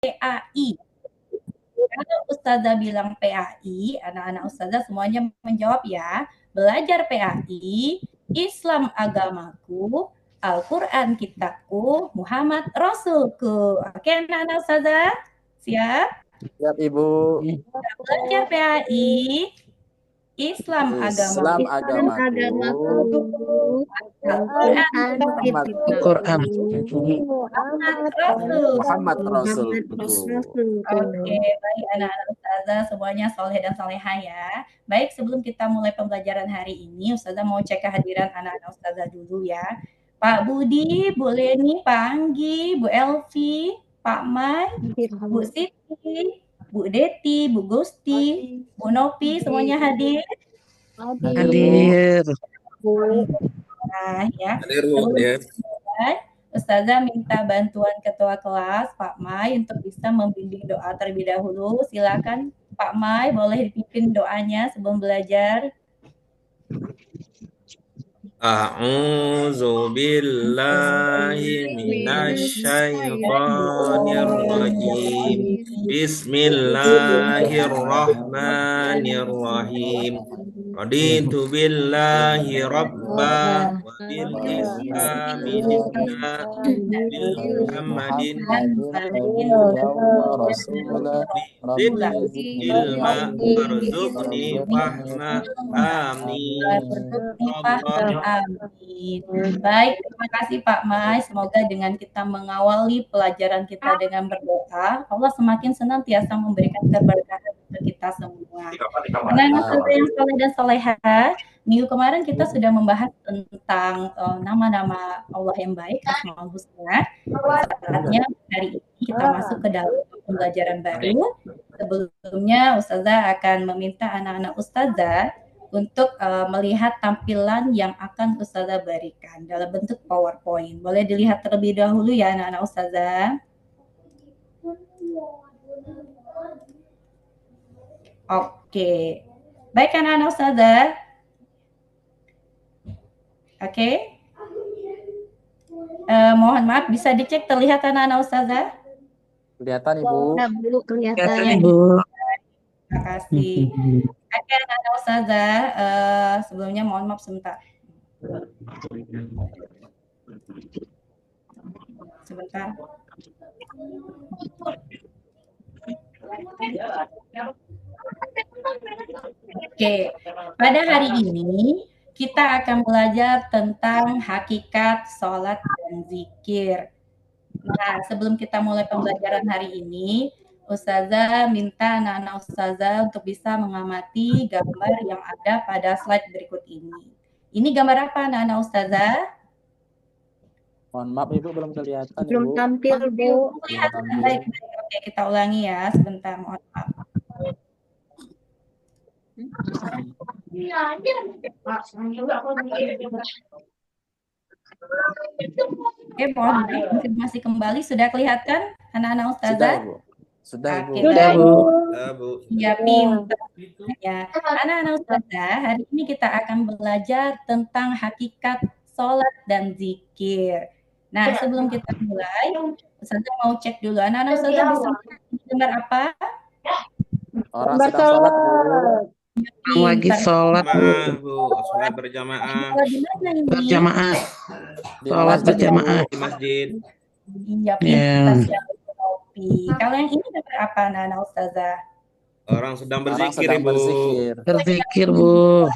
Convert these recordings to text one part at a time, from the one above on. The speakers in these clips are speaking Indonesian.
PAI. Kalau Ustazah bilang PAI, anak-anak Ustazah semuanya menjawab ya. Belajar PAI, Islam agamaku, Al-Quran kitabku, Muhammad Rasulku. Oke anak-anak Ustazah? Siap? Siap, Ibu. Belajar PAI, Islam Islam agamaku, agamaku, Al-Quran Muhammad Quran. Muhammad Rasulku. Rasulku. Oke, baik anak-anak Ustazah semuanya soleh dan soleha ya. Baik, sebelum kita mulai pembelajaran hari ini, Ustazah mau cek kehadiran anak-anak Ustazah dulu ya. Pak Budi, Bu Leni, Pak Anggi, Bu Elvi, Pak Mai, Bu Siti, Bu Deti, Bu Gusti, Bu Nopi, semuanya hadir? Hadir. Nah, ya. Hadir, Bu. Ya. Ustazah minta bantuan ketua kelas Pak Mai untuk bisa membimbing doa terlebih dahulu. Silakan Pak Mai, boleh dipimpin doanya sebelum belajar. A'udzu billahi minasyaitonir rajim. Bismillahirrahmanirrahim. Raditu billahi rabba wa bil islami dinna bil Muhammadin ilma warzuqni fahma. Amin. Amin. Baik, terima kasih Pak Mai. Semoga dengan kita mengawali pelajaran kita dengan berdoa, Allah semakin senantiasa memberikan keberkahan untuk kita semua. Anak-anak yang soleh dan soleha, minggu kemarin kita sudah membahas tentang nama-nama Allah yang baik, Asmaul Husna. Saatnya hari ini kita masuk ke dalam pembelajaran baru. Sebelumnya Ustazah akan meminta anak-anak Ustazah untuk melihat tampilan yang akan Ustazah berikan dalam bentuk PowerPoint. Boleh dilihat terlebih dahulu ya anak-anak Ustazah. Oke. Baik anak-anak Ustazah. Oke. Mohon maaf, bisa dicek terlihat anak-anak Ustazah? Kelihatan, Ibu. Kelihatan, Ibu. Terima kasih. Oke, anak-anak Ustazah, sebelumnya mohon maaf sebentar. Sebentar. Oke, pada hari ini kita akan belajar tentang hakikat sholat dan zikir. Nah, sebelum kita mulai pembelajaran hari ini, Ustazah minta anak-anak Ustazah untuk bisa mengamati gambar yang ada pada slide berikut ini. Ini gambar apa anak-anak Ustazah? Mohon maaf, Ibu, belum kelihatan. Belum Ibu. tampil, Bu. Baik. Oke, kita ulangi ya, sebentar, mohon maaf. Oke, mohon konfirmasi kembali. Sudah kelihatan anak-anak Ustazah? Sudah, Ibu. Sudah, Bu. Bu. Ya, pintar. Ya. Anak-anak Ustazah, hari ini kita akan belajar tentang hakikat sholat dan zikir. Nah, sebelum kita mulai, Ustazah mau cek dulu. Anak-anak Ustazah bisa dengar apa? Orang sedang sholat, Bu. Lagi sholat, Bu. Sholat berjamaah. Berjamaah. Di Sholat masjid, berjamaah. Di masjid. Iya, pintar. Kalau yang ini gambar apa, anak-anak Ustazah? Orang sedang berzikir, sedang Ibu. berzikir. Berzikir, Bu.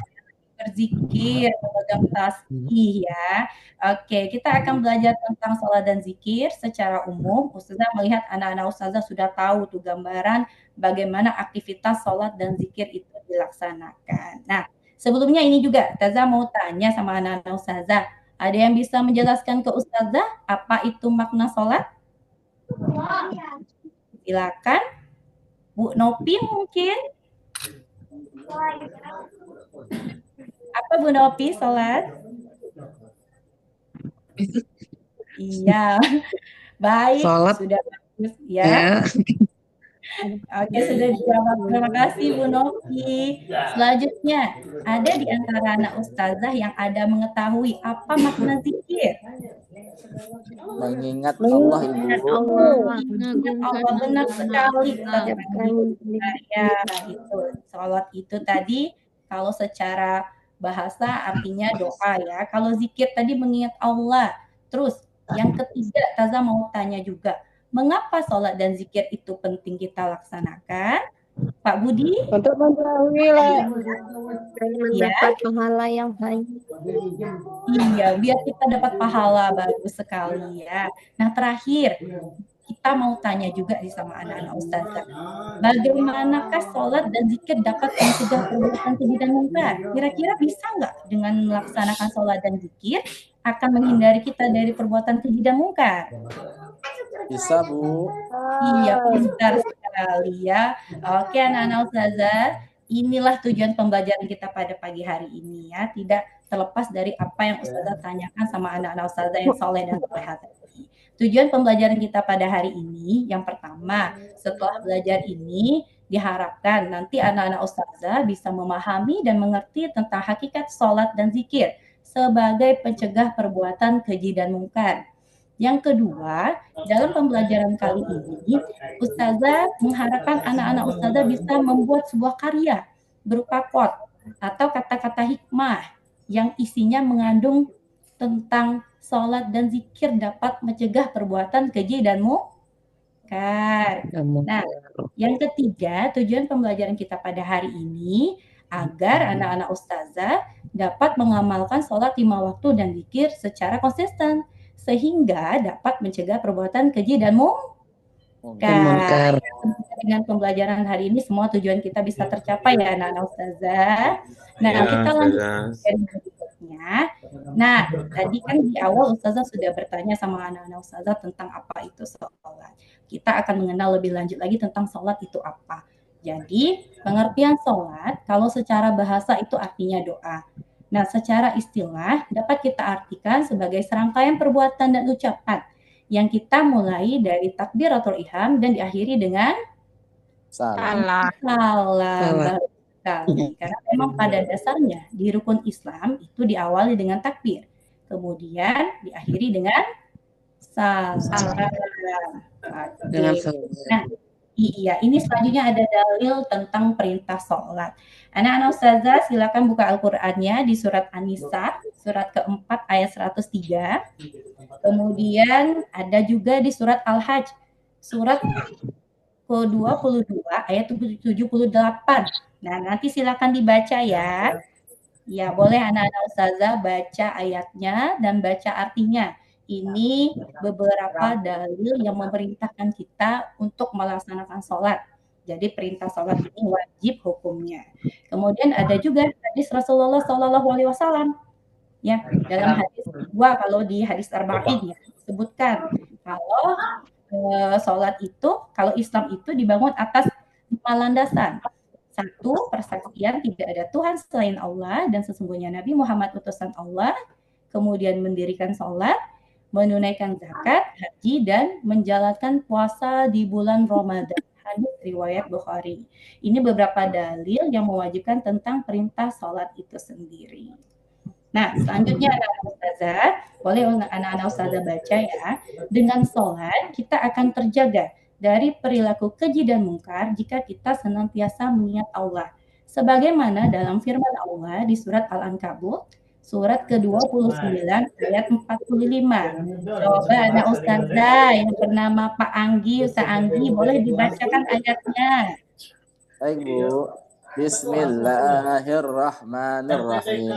Berzikir, memegang tasbih ya. Oke, kita akan belajar tentang sholat dan zikir secara umum. Ustazah melihat anak-anak Ustazah sudah tahu tuh gambaran bagaimana aktivitas sholat dan zikir itu dilaksanakan. Nah, sebelumnya ini juga Ustazah mau tanya sama anak-anak Ustazah. Ada yang bisa menjelaskan ke Ustazah apa itu makna sholat? Silakan. Bu Nopi mungkin? Apa Bu Nopi sholat? Iya, baik. Sholat. Sudah bagus ya. Oke, sudah dijawab. Terima kasih Bu Nopi. Selanjutnya, ada di antara anak Ustazah yang ada mengetahui apa makna zikir? Mengingat Allah, Mengingat Ibu. Allah, Allah mengagungkan benar sekali setiap Ustazah. kali. Ya, itu. Sholat itu tadi kalau secara bahasa artinya doa ya. Kalau zikir tadi mengingat Allah. Terus yang ketiga, Taza mau tanya juga, mengapa sholat dan zikir itu penting kita laksanakan? Pak Budi? Untuk menjauhi dan Ya, mendapat pahala yang baik. iya, biar kita dapat pahala, bagus sekali ya. Nah, terakhir, kita mau tanya juga nih sama anak-anak Ustazah. Bagaimanakah sholat dan zikir dapat mencegah perbuatan keji dan mungkar? Kira-kira bisa nggak dengan melaksanakan sholat dan zikir akan menghindari kita dari perbuatan keji dan mungkar? Bisa, Bu. Iya, pintar sekali ya. Oke, anak-anak Ustazah, inilah tujuan pembelajaran kita pada pagi hari ini ya. Tidak terlepas dari apa yang Ustazah tanyakan sama anak-anak Ustazah yang soleh dan soleha tadi. Tujuan pembelajaran kita pada hari ini, yang pertama, setelah belajar ini, diharapkan nanti anak-anak Ustazah bisa memahami dan mengerti tentang hakikat sholat dan zikir sebagai pencegah perbuatan keji dan mungkar. Yang kedua, dalam pembelajaran kali ini, Ustazah mengharapkan anak-anak Ustazah bisa membuat sebuah karya berupa quote atau kata-kata hikmah yang isinya mengandung tentang sholat dan zikir dapat mencegah perbuatan keji dan mungkar. Nah, yang ketiga, tujuan pembelajaran kita pada hari ini agar anak-anak Ustazah dapat mengamalkan sholat 5 waktu dan zikir secara konsisten sehingga dapat mencegah perbuatan keji dan mungkar. Dengan pembelajaran hari ini semua tujuan kita bisa tercapai ya anak-anak Ustazah. Nah, Ya, kita lanjut Ustazah. dari berikutnya. Nah, tadi kan di awal Ustazah sudah bertanya sama anak-anak Ustazah tentang apa itu sholat. Kita akan mengenal lebih lanjut lagi tentang sholat itu apa. Jadi, pengertian sholat kalau secara bahasa itu artinya doa. Nah, secara istilah dapat kita artikan sebagai serangkaian perbuatan dan ucapan yang kita mulai dari takbiratul ihram dan diakhiri dengan Salah. salam. Bagus sekali. Karena memang pada dasarnya di rukun Islam itu diawali dengan takbir, kemudian diakhiri dengan salam. Dengan Oke. salam. Nah, iya, ini selanjutnya ada dalil tentang perintah sholat. Anak-anak Ustazah silakan buka Al-Qur'annya di surat An-Nisa, surat keempat ayat 103. Kemudian ada juga di surat Al-Hajj, surat ke-22 ayat 78. Nah, nanti silakan dibaca ya. Ya, boleh anak-anak Ustazah baca ayatnya dan baca artinya. Ini beberapa dalil yang memerintahkan kita untuk melaksanakan sholat. Jadi perintah sholat ini wajib hukumnya. Kemudian ada juga hadis Rasulullah SAW. Ya, dalam hadis kedua kalau di hadis Arba'in ya, disebutkan kalau sholat itu, kalau Islam itu dibangun atas 5 landasan. Satu, persaksian tidak ada Tuhan selain Allah dan sesungguhnya Nabi Muhammad utusan Allah. Kemudian mendirikan sholat, menunaikan zakat, haji, dan menjalankan puasa di bulan Ramadan. Hadis riwayat Bukhari. Ini beberapa dalil yang mewajibkan tentang perintah sholat itu sendiri. Nah, selanjutnya anak-anak Ustazah, boleh anak-anak Ustazah baca ya. Dengan sholat, kita akan terjaga dari perilaku keji dan mungkar jika kita senantiasa mengingat Allah. Sebagaimana dalam firman Allah di surat Al-Ankabut, surat ke-29 ayat 45. Coba anak Ustazah yang bernama Pak Anggi, Ustaz Anggi, boleh dibacakan ayatnya. Baik, Bu. Bismillahirrahmanirrahim.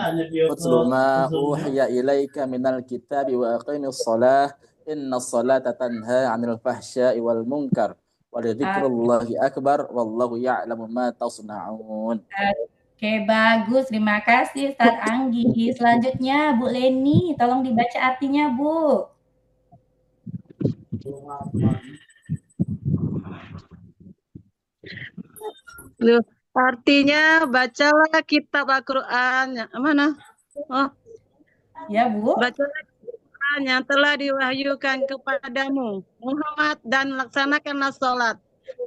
Utlu ma uhiya ilaika minal kitabi wa aqimis shalah. Innas salata tanha 'anil fahsya'i wal munkar. Wa lidzikrullahi akbar wallahu ya'lamu ma tasna'un. Oke, bagus. Terima kasih Ustaz Anggi. Selanjutnya Bu Leni, tolong dibaca artinya, Bu. Loh, artinya bacalah kitab Al-Qur'an. Mana? Oh, Ya, Bu. bacalah Al-Qur'an yang telah diwahyukan kepadamu, Muhammad, dan laksanakanlah sholat.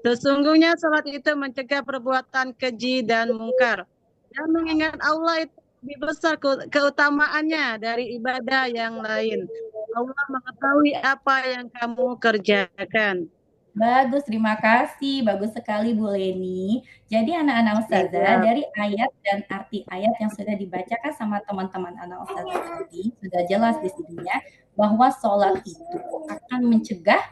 Sesungguhnya sholat itu mencegah perbuatan keji dan mungkar. Dan mengingat Allah itu lebih besar keutamaannya dari ibadah yang lain. Allah mengetahui apa yang kamu kerjakan. Bagus, terima kasih. Bagus sekali Bu Leni. Jadi anak-anak Ustazah, Iya. dari ayat dan arti ayat yang sudah dibacakan sama teman-teman anak Ustazah tadi, sudah jelas di sininya bahwa sholat itu akan mencegah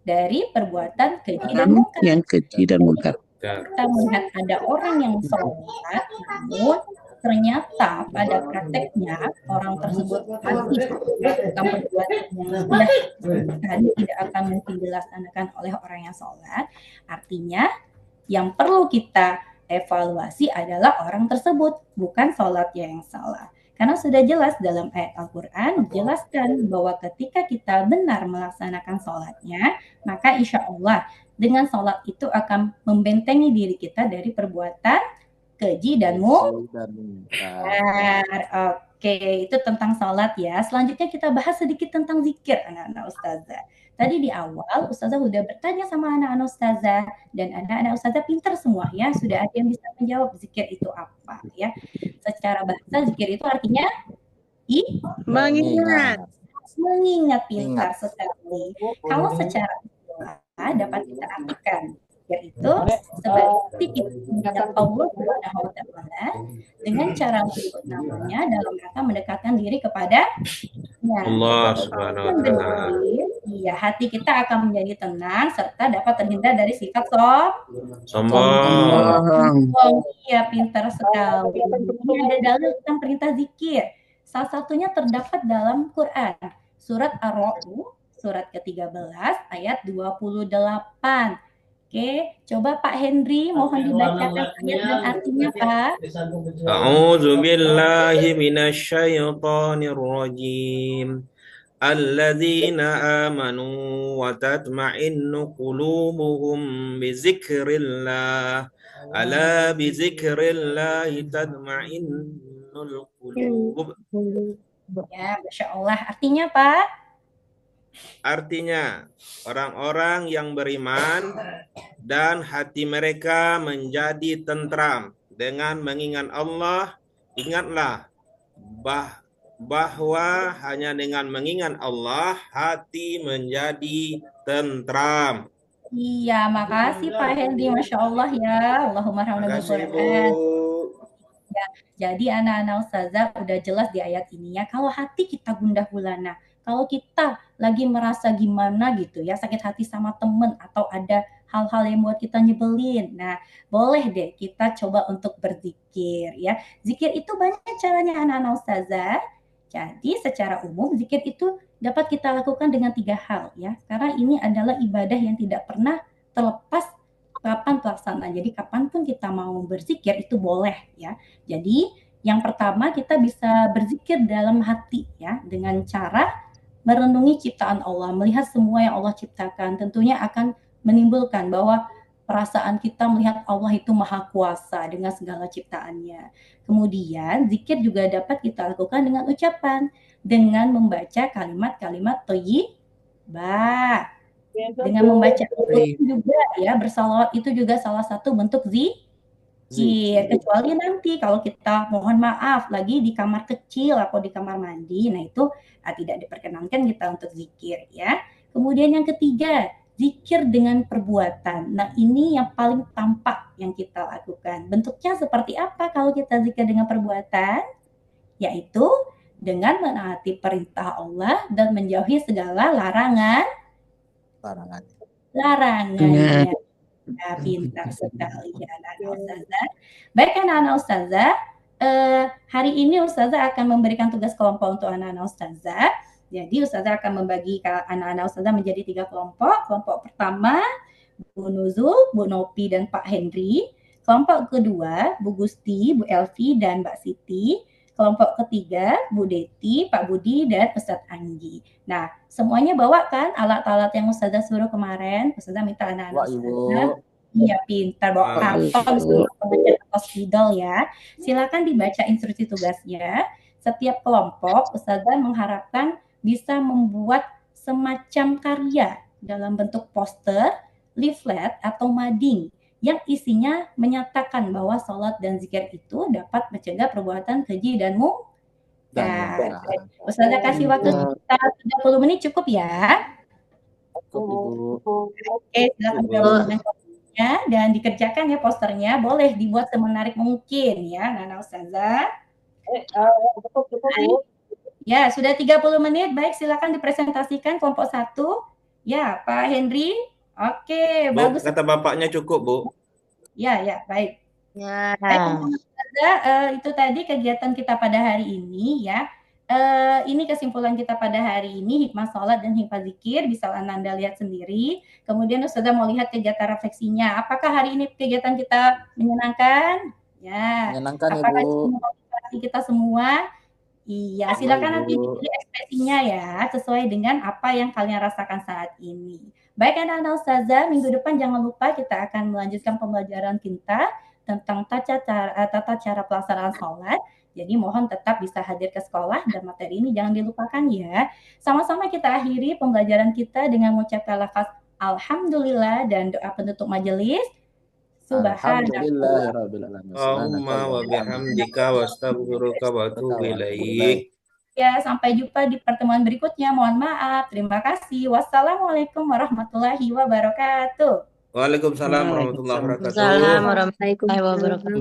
dari perbuatan keji dan munkar. Yang keji dan munkar. Kita melihat ada orang yang sholat, namun ternyata pada prakteknya orang tersebut masih melakukan perbuatan yang sudah sekali tidak akan mungkin dilaksanakan oleh orang yang sholat. Artinya yang perlu kita evaluasi adalah orang tersebut, bukan sholatnya yang salah. Karena sudah jelas dalam ayat Al-Quran dijelaskan bahwa ketika kita benar melaksanakan sholatnya, maka insya Allah dengan sholat itu akan membentengi diri kita dari perbuatan keji dan munkar. Oke, itu tentang sholat ya. Selanjutnya kita bahas sedikit tentang zikir anak-anak Ustazah. Tadi di awal Ustazah udah bertanya sama anak-anak Ustazah dan anak-anak Ustazah pintar semua ya. Sudah ada yang bisa menjawab zikir itu apa ya. Secara bahasa zikir itu artinya mengingat. Mengingat, pintar sekali. Kalau secara dapat kita artikan yaitu seperti kita mengingat Allah Subhanahu wa taala dengan cara menyebut namanya dalam rangka mendekatkan diri kepada Allah Subhanahu wa taala. Iya, hati kita akan menjadi tenang serta dapat terhindar dari sifat sombong. Iya, pintar sekali. Ini ada dalil tentang perintah zikir. Salah satunya terdapat dalam Quran, surat Ar-Ra'd, surat ke-13 ayat 28. Oke, coba Pak Henry mohon dibacakan ayat dan artinya Pak. A'udzu billahi minasyaitonir rajim. Alladzina amanu wa tatma'innu qulubuhum bi dzikrillah. Ala bi dzikrillah tatma'innul qulub. Ya, Masya Allah. Artinya Pak? Artinya, orang-orang yang beriman dan hati mereka menjadi tentram dengan mengingat Allah. Ingatlah bahwa hanya dengan mengingat Allah hati menjadi tentram. Iya, makasih Pak Hendy, Masya Allah ya. Allahumma rahmatullahi wabarakatuh. Ya, jadi anak-anak Ustazah udah jelas di ayat ini ya. Kalau hati kita gundah gulana, kalau kita lagi merasa gimana gitu ya, sakit hati sama temen atau ada hal-hal yang buat kita nyebelin. Nah, boleh deh kita coba untuk berzikir ya. Zikir itu banyak caranya anak-anak Ustazah. Jadi secara umum zikir itu dapat kita lakukan dengan 3 hal ya. Karena ini adalah ibadah yang tidak pernah terlepas kapan pelaksanaan. Jadi kapanpun kita mau berzikir itu boleh ya. Jadi yang pertama kita bisa berzikir dalam hati ya dengan cara merenungi ciptaan Allah, melihat semua yang Allah ciptakan, tentunya akan menimbulkan bahwa perasaan kita melihat Allah itu maha kuasa dengan segala ciptaannya. Kemudian zikir juga dapat kita lakukan dengan ucapan, dengan membaca kalimat-kalimat thayyibah. Dengan membaca itu juga ya, bersalawat itu juga salah satu bentuk zikir. Kecuali nanti kalau kita mohon maaf lagi di kamar kecil atau di kamar mandi, nah itu tidak diperkenankan kita untuk zikir ya. Kemudian yang ketiga, zikir dengan perbuatan. Nah ini yang paling tampak yang kita lakukan. Bentuknya seperti apa kalau kita zikir dengan perbuatan? Yaitu dengan menaati perintah Allah dan menjauhi segala larangannya. Nah, pintar sekali ya anak-anak Ustazah. Baik anak-anak Ustazah, hari ini Ustazah akan memberikan tugas kelompok untuk anak-anak Ustazah. Jadi Ustazah akan membagi anak-anak Ustazah menjadi 3 kelompok. Kelompok pertama Bu Nuzul, Bu Nopi, dan Pak Henry. Kelompok kedua Bu Gusti, Bu Elvi, dan Mbak Siti. Kelompok ketiga Bu Deti, Pak Budi, dan Ustadz Anggi. Nah, semuanya bawa kan alat-alat yang Ustazah suruh kemarin. Ustazah minta anak-anak Ustazah. Iya, pintar bawa karton, atau spidol ya. Silakan dibaca instruksi tugasnya. Setiap kelompok Ustazah mengharapkan bisa membuat semacam karya dalam bentuk poster, leaflet, atau mading yang isinya menyatakan bahwa sholat dan zikir itu dapat mencegah perbuatan keji dan Dan Ya, mudah-mudahan. Ustazah kasih waktu sekitar 30 menit cukup ya. Cukup, Ibu. Oke, silakan gabung dengan posternya dan dikerjakan ya posternya. Boleh dibuat semenarik mungkin ya, Nana Ustazah. Ya, sudah 30 menit. Baik, silakan dipresentasikan kelompok 1. Ya, Pak Henry. Oke, Bu, bagus. kata bapaknya cukup, Bu. Ya, baik. Ya. Baik, Ustazah, itu tadi kegiatan kita pada hari ini ya. Ini kesimpulan kita pada hari ini, hikmah sholat dan hikmah zikir, bisa Anda lihat sendiri. Kemudian Ustazah mau lihat kegiatan refleksinya. Apakah hari ini kegiatan kita menyenangkan? Ya. Menyenangkan, Apakah Ibu. motivasi kita semua? Iya, silakan nanti dipilih ekspresinya ya, sesuai dengan apa yang kalian rasakan saat ini. Baik anak-anak Ustazah, minggu depan jangan lupa kita akan melanjutkan pembelajaran kita tentang tata cara pelaksanaan sholat. Jadi mohon tetap bisa hadir ke sekolah dan materi ini jangan dilupakan ya. Sama-sama kita akhiri pembelajaran kita dengan mengucapkan lafaz Alhamdulillah dan doa penutup majelis. Alhamdulillahirabbil alamin. Allahumma wa bihamdika wastaghfiruka wa atubu ilaik. Ya, sampai jumpa di pertemuan berikutnya. Mohon maaf. Terima kasih. Wassalamualaikum warahmatullahi wabarakatuh. Waalaikumsalam warahmatullahi wabarakatuh. Waalaikumsalam warahmatullahi wabarakatuh.